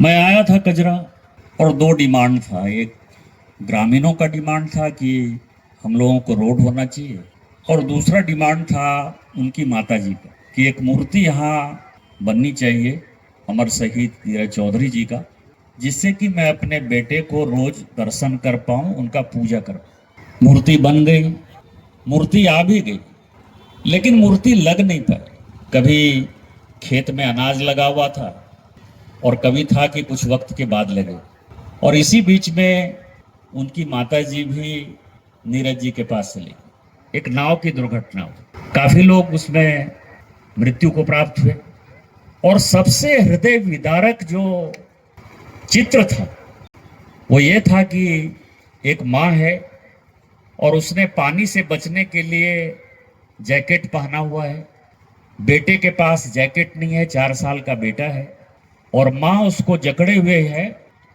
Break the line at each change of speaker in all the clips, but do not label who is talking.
मैं आया था कजरा और दो डिमांड था। एक ग्रामीणों का डिमांड था कि हम लोगों को रोड होना चाहिए, और दूसरा डिमांड था उनकी माता जी का कि एक मूर्ति यहाँ बननी चाहिए अमर शहीद नीरज चौधरी जी का, जिससे कि मैं अपने बेटे को रोज दर्शन कर पाऊं, उनका पूजा कर पाऊं। मूर्ति बन गई, मूर्ति आ भी गई, लेकिन मूर्ति लग नहीं पाई। कभी खेत में अनाज लगा हुआ था और कभी था कि कुछ वक्त के बाद लगे। और इसी बीच में उनकी माता जी भी नीरज जी के पास चली गई। एक नाव की दुर्घटना हुई, काफी लोग उसमें मृत्यु को प्राप्त हुए। और सबसे हृदय विदारक जो चित्र था वो ये था कि एक माँ है और उसने पानी से बचने के लिए जैकेट पहना हुआ है। बेटे के पास जैकेट नहीं है, 4 साल का बेटा है, और माँ उसको जकड़े हुए है,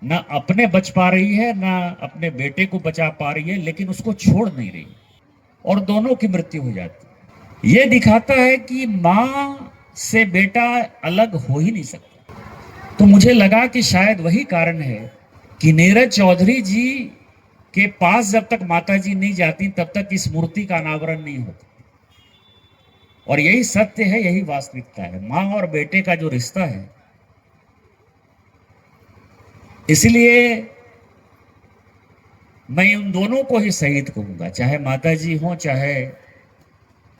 ना अपने बच पा रही है ना अपने बेटे को बचा पा रही है, लेकिन उसको छोड़ नहीं रही, और दोनों की मृत्यु हो जाती है। ये दिखाता है कि माँ से बेटा अलग हो ही नहीं सकता। तो मुझे लगा कि शायद वही कारण है कि नीरज चौधरी जी के पास जब तक माता जी नहीं जाती तब तक इस मूर्ति का अनावरण नहीं होता। और यही सत्य है, यही वास्तविकता है, माँ और बेटे का जो रिश्ता है। इसलिए मैं उन दोनों को ही शहीद कहूंगा, चाहे माता जी हो चाहे